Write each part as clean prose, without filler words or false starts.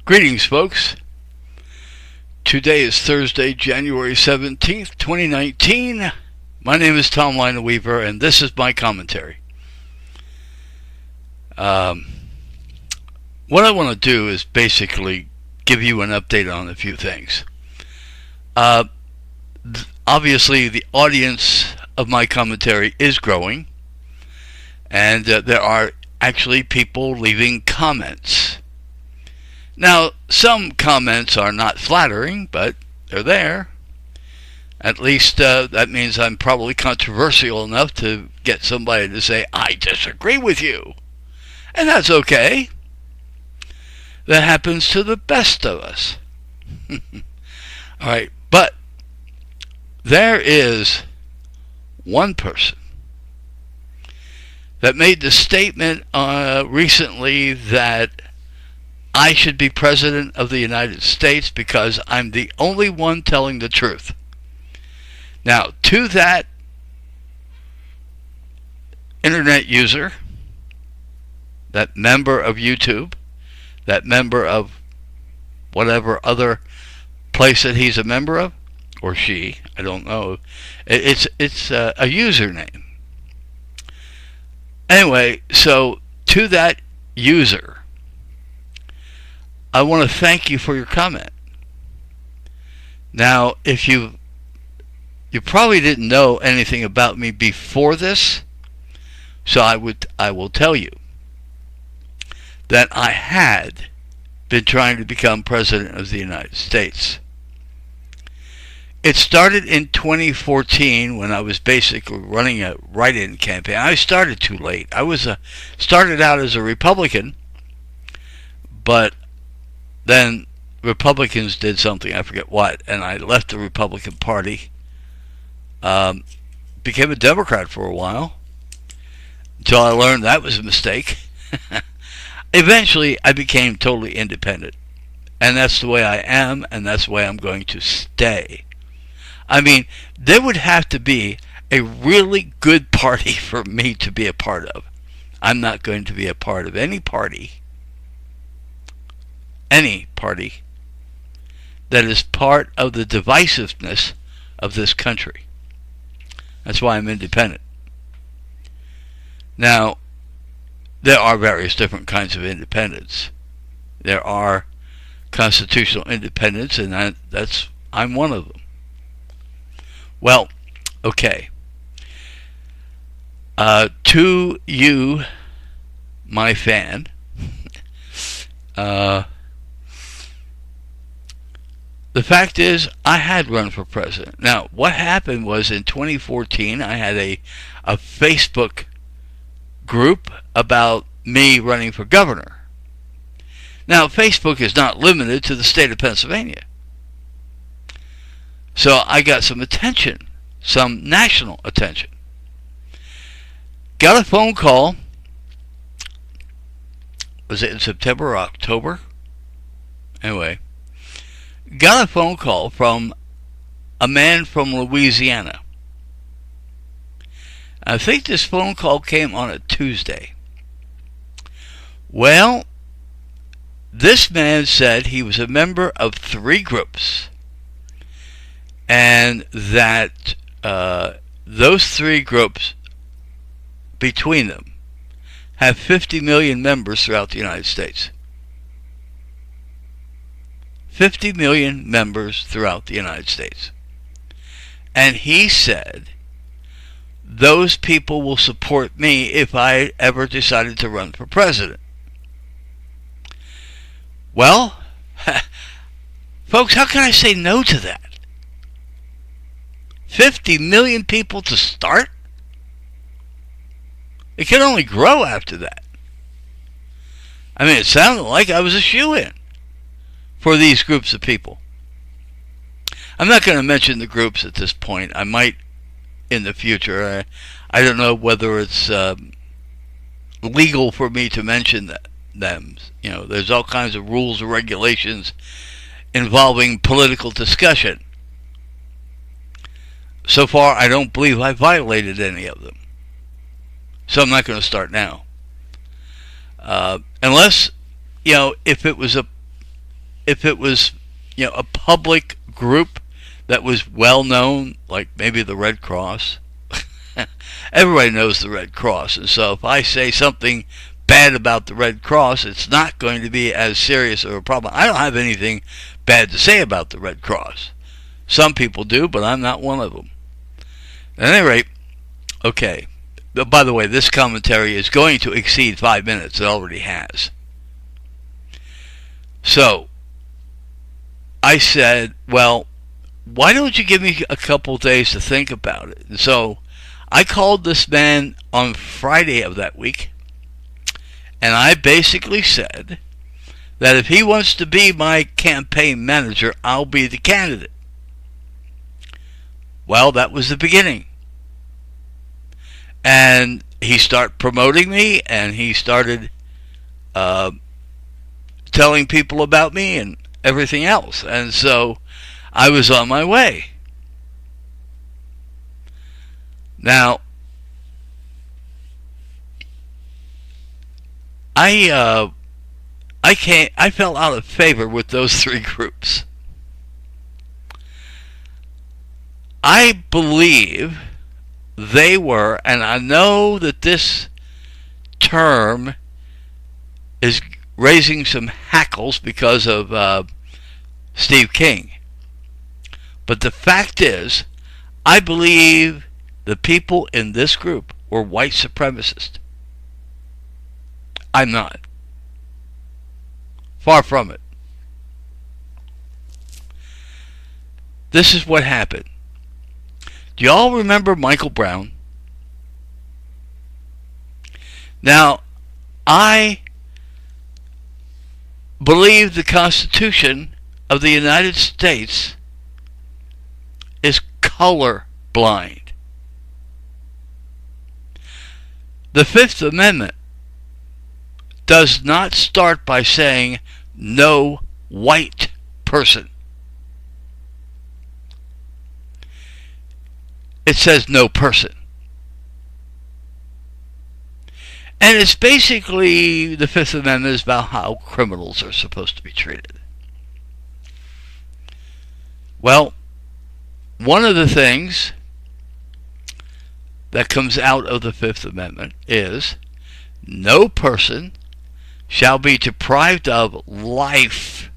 Greetings, folks. Today is Thursday, January 17th, 2019. My name is Tom Lina Weaver, and this is my commentary. What I want to do is basically give you an update on a few things. Obviously, the audience of my commentary is growing, and there are actually people leaving comments. Now, some comments are not flattering, but they're there. At least that means I'm probably controversial enough to get somebody to say, I disagree with you. And that's okay. That happens to the best of us. Alright, but there is one person that made the statement recently that I should be president of the United States because I'm the only one telling the truth. Now, to that internet user, that member of YouTube, that member of whatever other place that he's a member of, or she, I don't know. It's a username. Anyway, so to that user, I want to thank you for your comment. Now, if you probably didn't know anything about me before this, so I will tell you that I had been trying to become president of the United States. It started in 2014 when I was basically running a write-in campaign. I started too late. I started out as a Republican, but then Republicans did something, I forget what, and I left the Republican Party. Became a Democrat for a while, until I learned that was a mistake. Eventually, I became totally independent. And that's the way I am, and that's the way I'm going to stay. I mean, there would have to be a really good party for me to be a part of. I'm not going to be a part of any party that is part of the divisiveness of this country. That's why I'm independent. Now, there are various different kinds of independence. There are constitutional independence, and I'm one of them. Well, okay. To you, my fan, the fact is, I had run for president. Now, what happened was in 2014, I had a Facebook group about me running for governor. Now, Facebook is not limited to the state of Pennsylvania. So I got some attention, some national attention. Got a phone call. Was it in September or October? Anyway. Got a phone call from a man from Louisiana. I think this phone call came on a Tuesday. Well, this man said he was a member of 3 groups, and that those 3 groups, between them, have 50 million members throughout the United States. 50 million members throughout the United States. And he said those people will support me if I ever decided to run for president. Well, folks, how can I say no to that? 50 million people to start? It can only grow after that. I mean, it sounded like I was a shoo-in for these groups of people. I'm not going to mention the groups at this point. I might in the future. I don't know whether it's legal for me to mention them. You know, there's all kinds of rules and regulations involving political discussion. So far, I don't believe I violated any of them. So I'm not going to start now. Unless, you know, if it was if it was, a public group that was well known, like maybe the Red Cross. Everybody knows the Red Cross, and so if I say something bad about the Red Cross, it's not going to be as serious of a problem. I don't have anything bad to say about the Red Cross. Some people do, but I'm not one of them. At any rate, okay. By the way, this commentary is going to exceed 5 minutes. It already has. So, I said, well, why don't you give me a couple days to think about it? And so, I called this man on Friday of that week, and I basically said that if he wants to be my campaign manager, I'll be the candidate. Well, that was the beginning. And he started promoting me, and he started telling people about me and everything else. And so I was on my way. Now, I fell out of favor with those three groups. I believe they were, and I know that this term is raising some hackles because of Steve King. But the fact is, I believe the people in this group were white supremacists. I'm not. Far from it. This is what happened. Do y'all remember Michael Brown? Now, I believe the Constitution of the United States is color blind. The Fifth Amendment does not start by saying no white person. It says no person. And it's basically, the Fifth Amendment is about how criminals are supposed to be treated. Well, one of the things that comes out of the Fifth Amendment is no person shall be deprived of life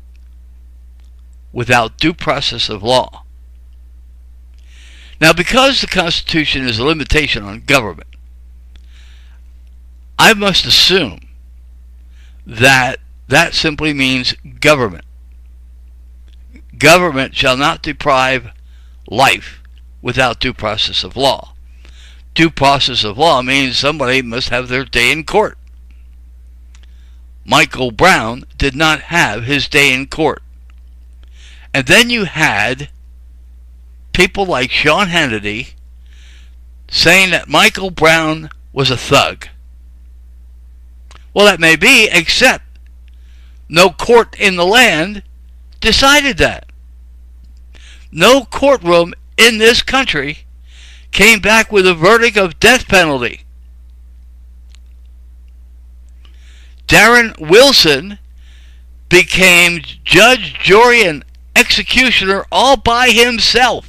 without due process of law. Now, because the Constitution is a limitation on government, I must assume that that simply means government. Government shall not deprive life without due process of law. Due process of law means somebody must have their day in court. Michael Brown did not have his day in court. And then you had people like Sean Hannity saying that Michael Brown was a thug. Well, that may be, except no court in the land decided that. No courtroom in this country came back with a verdict of death penalty. Darren Wilson became judge, jury, and executioner all by himself.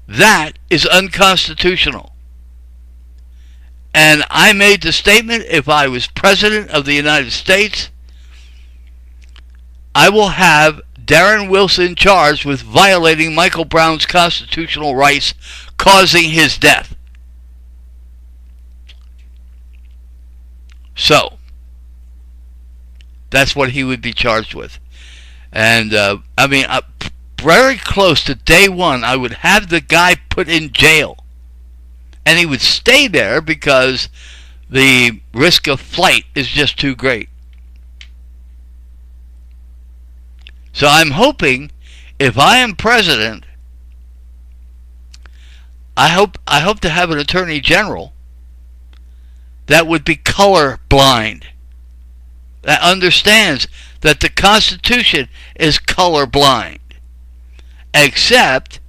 That is unconstitutional. And I made the statement, if I was President of the United States, I will have Darren Wilson charged with violating Michael Brown's constitutional rights, causing his death. So, that's what he would be charged with. And, very close to day one, I would have the guy put in jail. And he would stay there because the risk of flight is just too great. So I'm hoping, if I am president, I hope to have an attorney general that would be color blind, that understands that the Constitution is color blind, except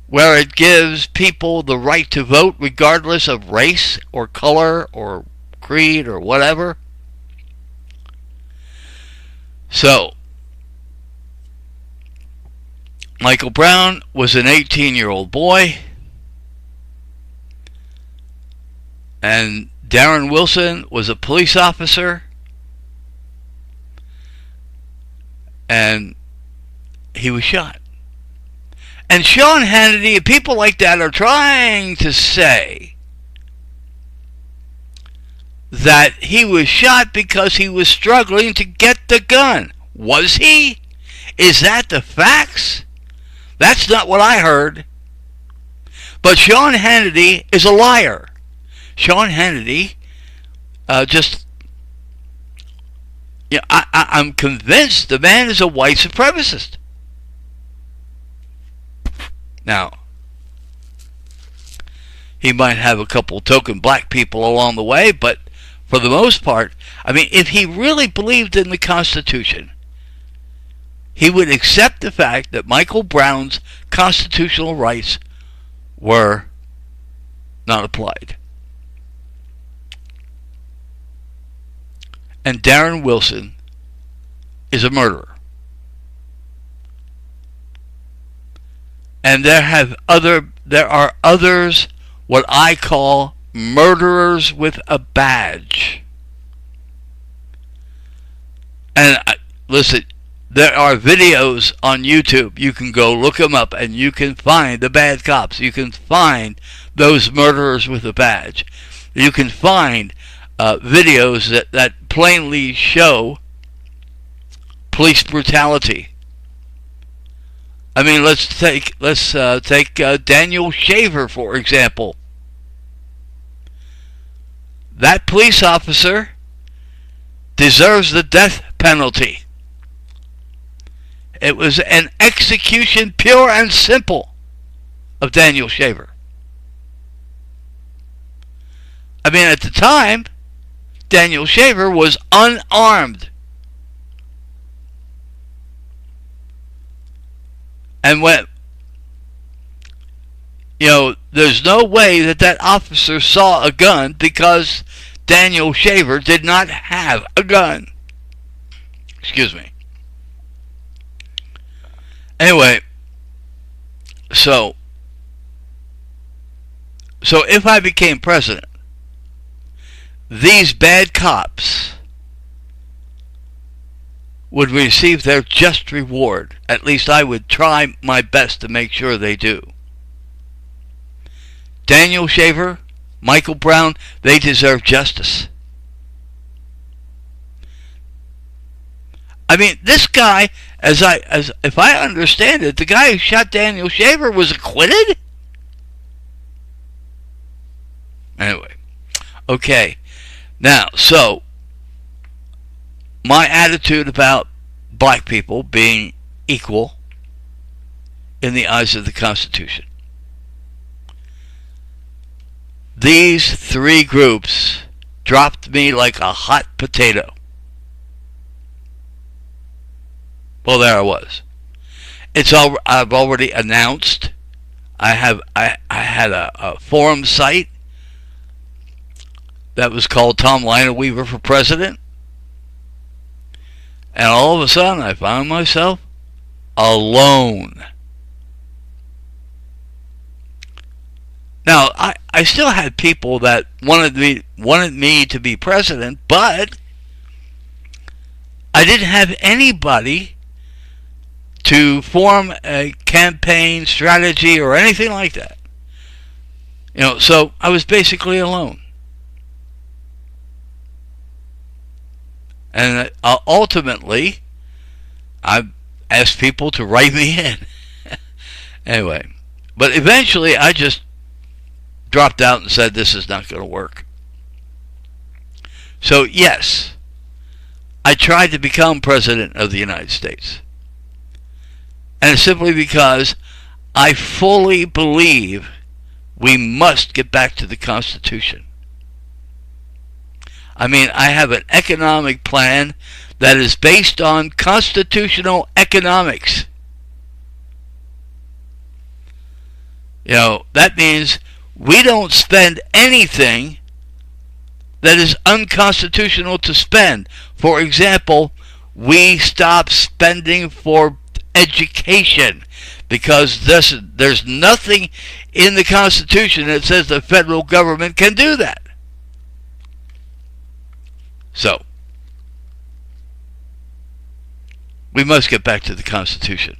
where it gives people the right to vote regardless of race or color or creed or whatever. So, Michael Brown was an 18-year-old boy, and Darren Wilson was a police officer, and he was shot. And Sean Hannity and people like that are trying to say that he was shot because he was struggling to get the gun. Was he? Is that the facts? That's not what I heard. But Sean Hannity is a liar. Sean Hannity I'm convinced the man is a white supremacist. Now, he might have a couple token black people along the way, but for the most part, I mean, if he really believed in the Constitution, he would accept the fact that Michael Brown's constitutional rights were not applied. And Darren Wilson is a murderer. And there are others, what I call murderers with a badge. And listen, there are videos on YouTube. You can go look them up and you can find the bad cops. You can find those murderers with a badge. You can find videos that plainly show police brutality. I mean, let's take Daniel Shaver, for example. That police officer deserves the death penalty. It was an execution, pure and simple, of Daniel Shaver. I mean, at the time, Daniel Shaver was unarmed. And when, there's no way that officer saw a gun because Daniel Shaver did not have a gun. Excuse me. Anyway, so if I became president, these bad cops would receive their just reward. At least I would try my best to make sure they do. Daniel Shaver, Michael Brown, they deserve justice. I mean, this guy, if I understand it, the guy who shot Daniel Shaver was acquitted? Anyway, okay. Now, so my attitude about black people being equal in the eyes of the Constitution. These three groups dropped me like a hot potato. Well, there I was. I've already announced. I had a forum site that was called Tom Lineweaver for President. And all of a sudden, I found myself alone. Now, I still had people that wanted me to be president, but I didn't have anybody to form a campaign strategy or anything like that. So I was basically alone. And ultimately, I asked people to write me in. Anyway, but eventually I just dropped out and said this is not going to work. So yes, I tried to become president of the United States. And it's simply because I fully believe we must get back to the Constitution. I mean, I have an economic plan that is based on constitutional economics. That means we don't spend anything that is unconstitutional to spend. For example, we stop spending for education, because there's nothing in the Constitution that says the federal government can do that. So, we must get back to the Constitution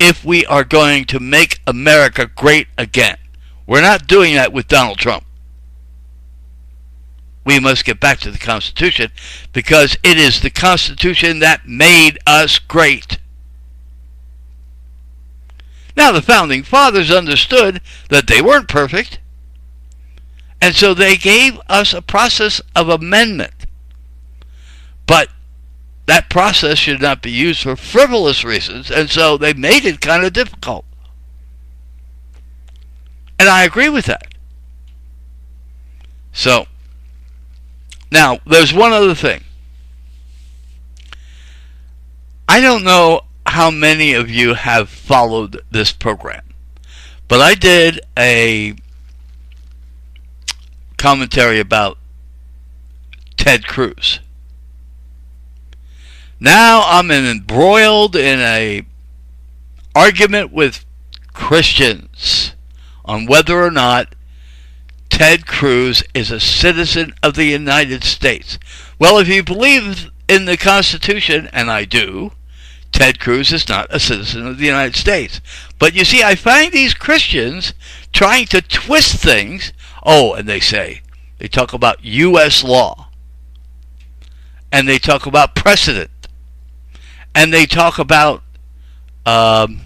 if we are going to make America great again. We're not doing that with Donald Trump. We must get back to the Constitution, because it is the Constitution that made us great. Now, the Founding Fathers understood that they weren't perfect, and so they gave us a process of amendment. But that process should not be used for frivolous reasons, and so they made it kind of difficult. And I agree with that. So, now, there's one other thing. I don't know how many of you have followed this program, but I did a commentary about Ted Cruz. Now I'm embroiled in a argument with Christians on whether or not Ted Cruz is a citizen of the United States. Well, if you believe in the Constitution, and I do, Ted Cruz is not a citizen of the United States. But you see, I find these Christians trying to twist things. Oh, and they talk about U.S. law, and they talk about precedent, and they talk about the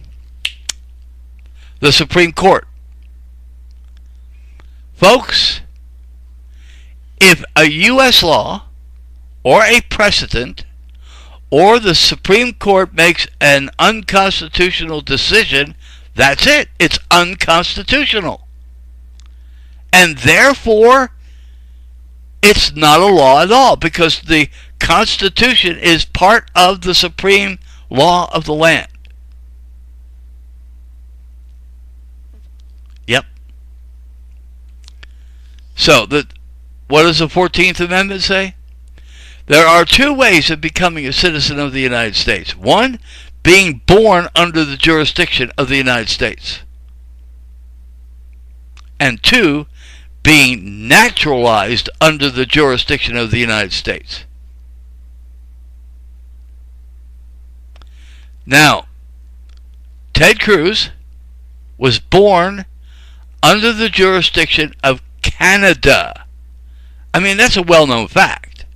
Supreme Court. Folks, if a U.S. law or a precedent or the Supreme Court makes an unconstitutional decision, that's it. It's unconstitutional. And therefore, it's not a law at all, because the Constitution is part of the supreme law of the land. Yep. So, what does the 14th Amendment say? There are two ways of becoming a citizen of the United States. One, being born under the jurisdiction of the United States. And two, being naturalized under the jurisdiction of the United States. Now, Ted Cruz was born under the jurisdiction of Canada. I mean, that's a well-known fact.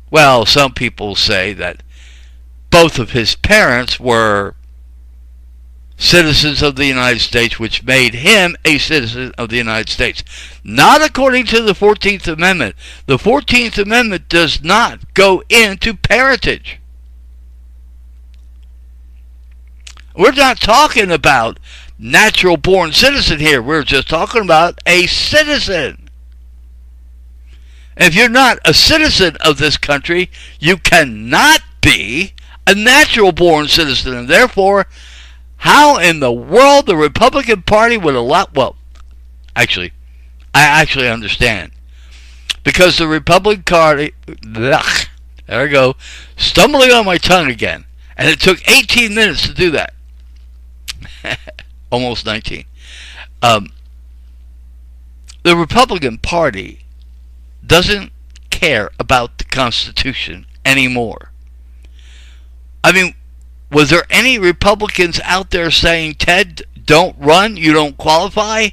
Well, some people say that both of his parents were citizens of the United States, which made him a citizen of the United States. Not according to the 14th Amendment. The 14th Amendment does not go into parentage. We're not talking about natural born citizen here. We're just talking about a citizen. If you're not a citizen of this country, you cannot be a natural born citizen, and therefore, how in the world the Republican Party would allow... Well, actually, I actually understand. Because the Republican Party... There I go. Stumbling on my tongue again. And it took 18 minutes to do that. Almost 19. The Republican Party doesn't care about the Constitution anymore. I mean, was there any Republicans out there saying, Ted, don't run, you don't qualify?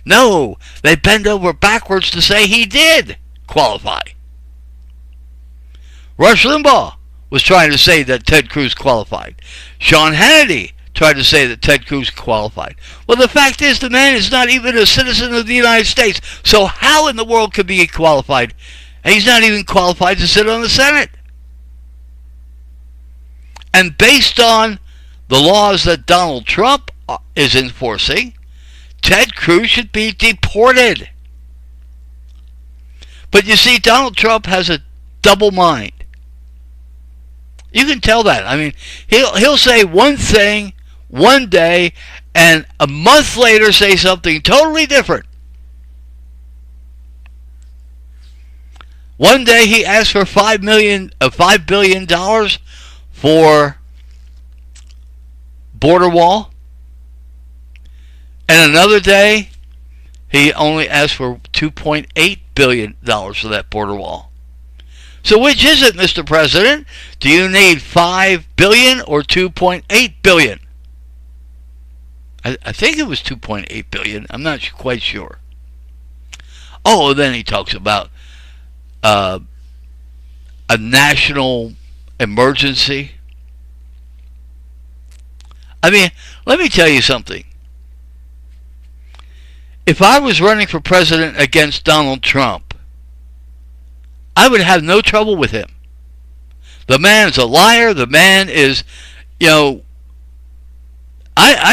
No, they bend over backwards to say he did qualify. Rush Limbaugh was trying to say that Ted Cruz qualified. Sean Hannity tried to say that Ted Cruz qualified. Well, the fact is, the man is not even a citizen of the United States. So how in the world could he be qualified? And he's not even qualified to sit on the Senate. And based on the laws that Donald Trump is enforcing, Ted Cruz should be deported. But you see, Donald Trump has a double mind. You can tell that. I mean, he'll say one thing one day and a month later say something totally different. One day he asked for $5 billion for border wall, and another day he only asked for $2.8 billion for that border wall. So which is it, Mr. President? Do you need $5 billion or $2.8 billion? I think it was $2.8 billion. I'm not quite sure. Oh, then he talks about a national emergency. I mean, let me tell you something. If I was running for president against Donald Trump, I would have no trouble with him. The man's a liar. The man is, I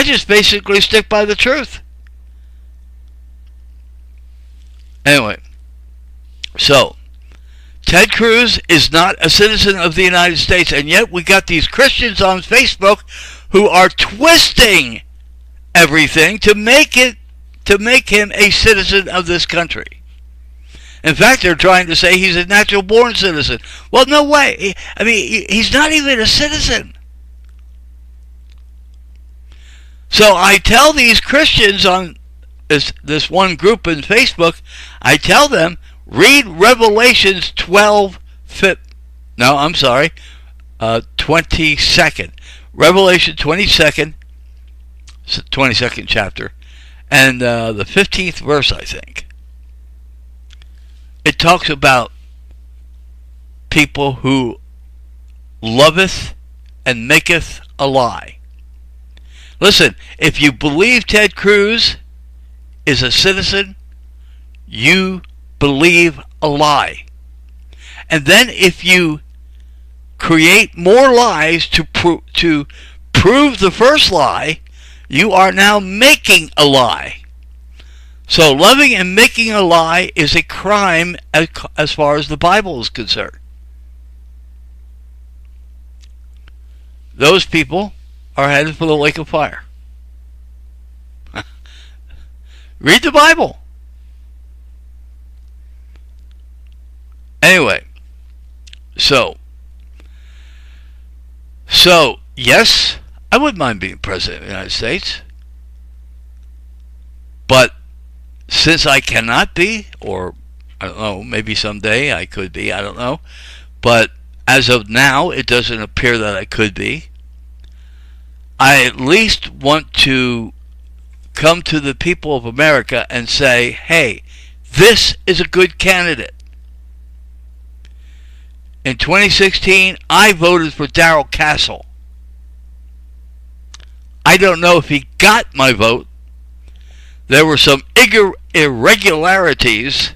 just basically stick by the truth. Anyway, so Ted Cruz is not a citizen of the United States, and yet we got these Christians on Facebook who are twisting everything to make him a citizen of this country. In fact, they're trying to say he's a natural-born citizen. Well, no way. I mean, he's not even a citizen. So I tell these Christians on this one group in Facebook, I tell them, read Revelations 22nd. Revelation 22nd chapter, and the 15th verse, I think. It talks about people who loveth and maketh a lie. Listen, if you believe Ted Cruz is a citizen, you believe a lie. And then if you create more lies to prove the first lie, you are now making a lie. So loving and making a lie is a crime as far as the Bible is concerned. Those people are headed for the lake of fire. Read the Bible. Anyway, so yes, I wouldn't mind being president of the United States. But since I cannot be, or I don't know, maybe someday I could be, I don't know. But as of now, it doesn't appear that I could be. I at least want to come to the people of America and say, hey, this is a good candidate. In 2016, I voted for Darrell Castle. I don't know if he got my vote. There were some irregularities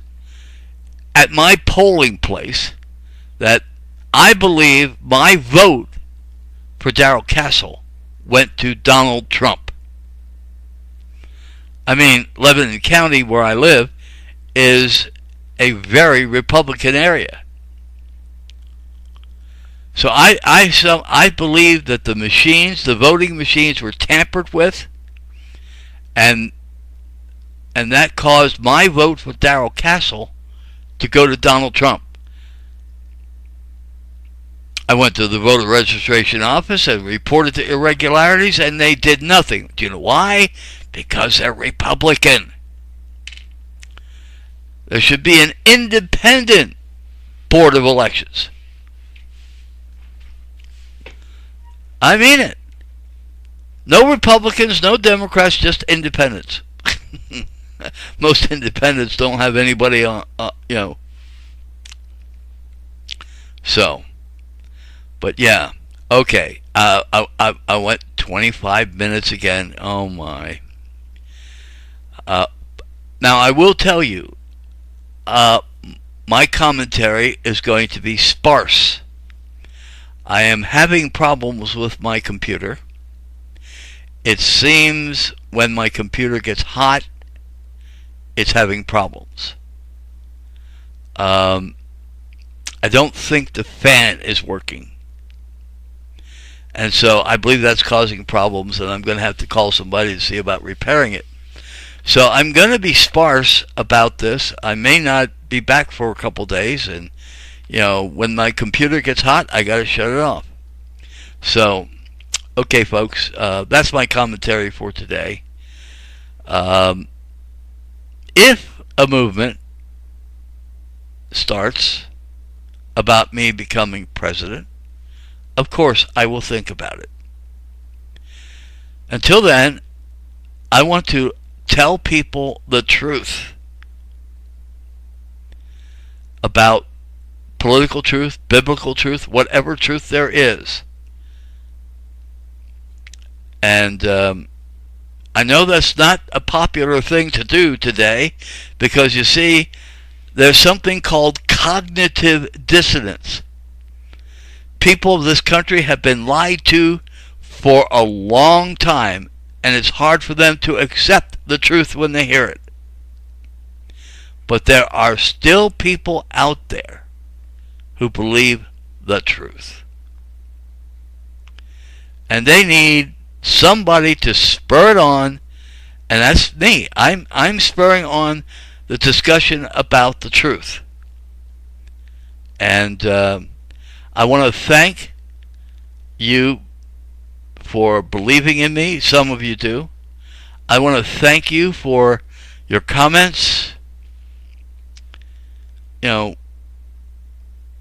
at my polling place that I believe my vote for Darrell Castle went to Donald Trump. I mean, Lebanon County, where I live, is a very Republican area. So I believe that the voting machines were tampered with, and that caused my vote for Darrell Castle to go to Donald Trump. I went to the voter registration office and reported the irregularities, and they did nothing. Do you know why? Because they're Republican. There should be an independent board of elections. I mean it. No Republicans, no Democrats, just independents. Most independents don't have anybody on, So, but yeah, okay. I went 25 minutes again. Oh my. Now I will tell you, my commentary is going to be sparse. I am having problems with my computer. It seems when my computer gets hot, it's having problems. I don't think the fan is working. And so I believe that's causing problems, and I'm going to have to call somebody to see about repairing it. So I'm going to be sparse about this. I may not be back for a couple days, and when my computer gets hot, I got to shut it off. So, okay, folks, that's my commentary for today. If a movement starts about me becoming president, of course I will think about it. Until then, I want to tell people the truth about political truth, biblical truth, whatever truth there is. And I know that's not a popular thing to do today, because you see, there's something called cognitive dissonance. People of this country have been lied to for a long time, and it's hard for them to accept the truth when they hear it. But there are still people out there who believe the truth. And they need somebody to spur it on, and that's me. I'm spurring on the discussion about the truth. And I want to thank you for believing in me. Some of you do. I want to thank you for your comments.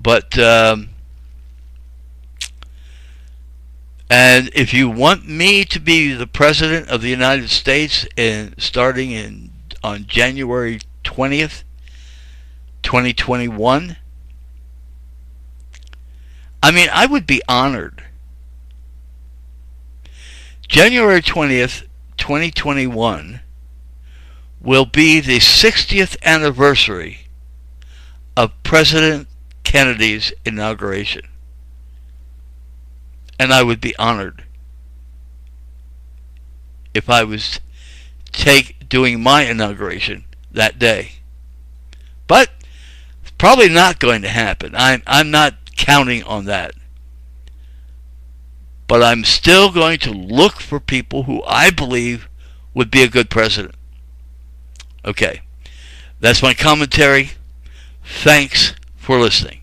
But and if you want me to be the President of the United States starting on January 20th, 2021, I would be honored. January 20th, 2021 will be the 60th anniversary of President Kennedy's inauguration. And I would be honored if I was doing my inauguration that day. But it's probably not going to happen. I'm not counting on that. But I'm still going to look for people who I believe would be a good president. Okay. That's my commentary. Thanks for listening.